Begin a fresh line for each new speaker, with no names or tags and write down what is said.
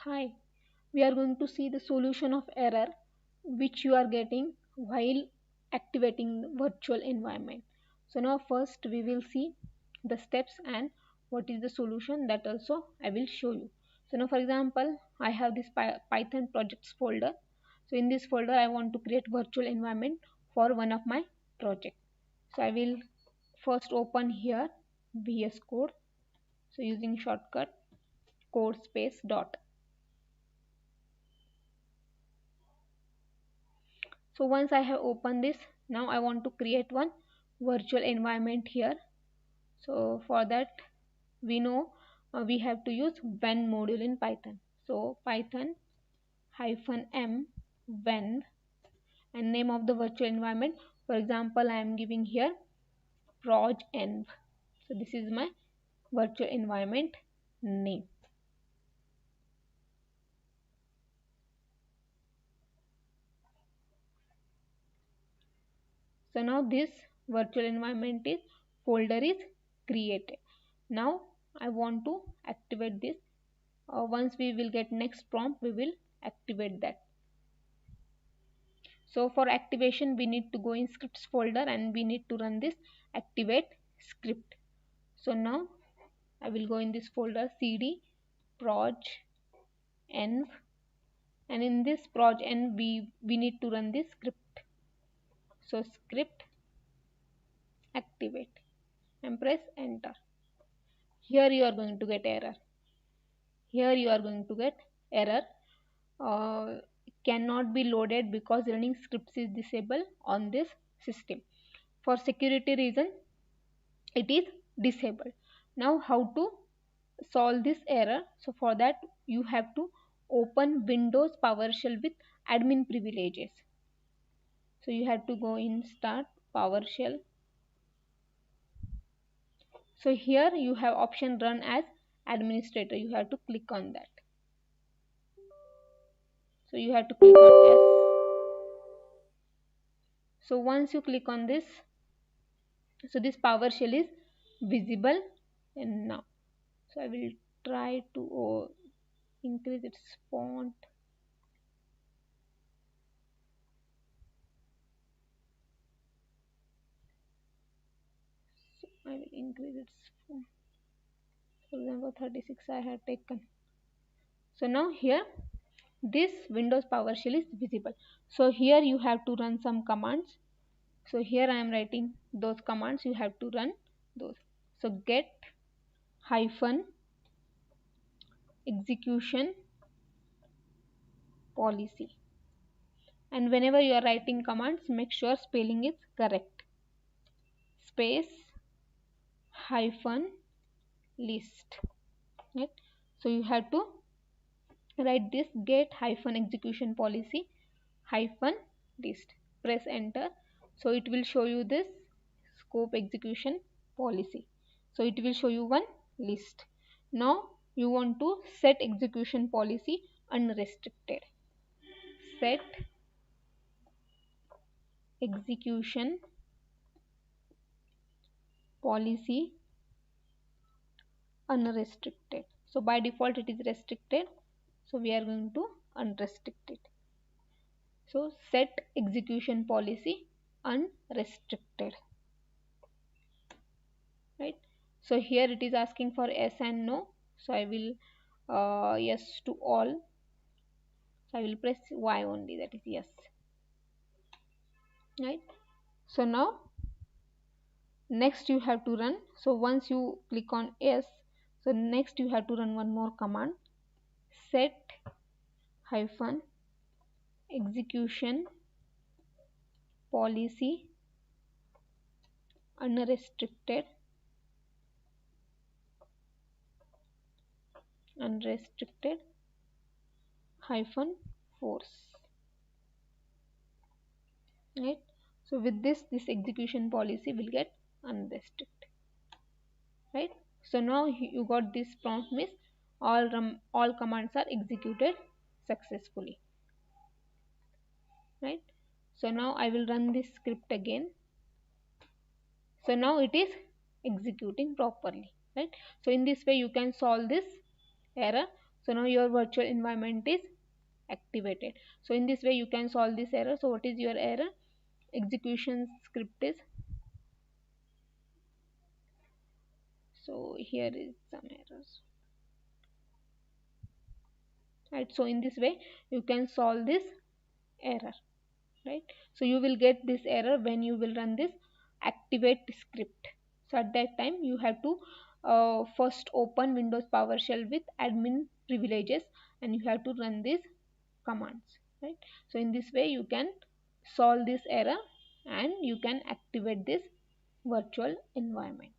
Hi, we are going to see the solution of error which you are getting while activating the virtual environment. So now first we will see the steps and what is the solution, that also I will show you. So now for example, I have this Python projects folder. So in this folder I want to create virtual environment for one of my project. So I will first open here VSCode. So using shortcut code space dot. So once I have opened this, now I want to create one virtual environment here. So for that we know we have to use venv module in Python. So python -m venv and name of the virtual environment. For example, I am giving here progenv. So this is my virtual environment name. So now this virtual environment is folder is created. Now I want to activate this. Once we will get next prompt, we will activate that. So for activation we need to go in scripts folder and we need to run this activate script. So now I will go in this folder cd progenv, and in this progenv we need to run this script. So script activate and press enter. Here you are going to get error. Here you are going to get error. Cannot be loaded because running scripts is disabled on this system. For security reason it is disabled. Now how to solve this error? So for that you have to open Windows PowerShell with admin privileges. So you have to go in start PowerShell. So here you have option run as administrator. You have to click on that. So you have to click on yes. So once you click on this, so this PowerShell is visible and now. So I will try to increase its font. So I will increase its font. For example, 36 I have taken. So now here this Windows PowerShell is visible. So here you have to run some commands. So here I am writing those commands, you have to run those. So get -execution policy, and whenever you are writing commands make sure spelling is correct. Space -list, right? So you have to write this get -execution policy -list. Press enter. So it will show you this scope execution policy. So it will show you one list. Now you want to set execution policy unrestricted. Set execution policy unrestricted. So by default it is restricted, so we are going to unrestrict it. So set execution policy unrestricted, right? So here it is asking for yes and no, so I will yes to all. So I will press Y only, that is yes, right? So now next you have to run. So once you click on yes, so next you have to run one more command, set -execution policy unrestricted -force, right? So with this execution policy will get unrestricted, right? So now you got this prompt means all commands are executed successfully, right? So now I will run this script again. So now it is executing properly, right? So in this way you can solve this error. So now your virtual environment is activated. So in this way you can solve this error. So what is your error? Execution script is, so here is some errors, right? So in this way you can solve this error, right? So you will get this error when you will run this activate script. So at that time you have to first open Windows PowerShell with admin privileges and you have to run these commands, right? So in this way you can solve this error and you can activate this virtual environment.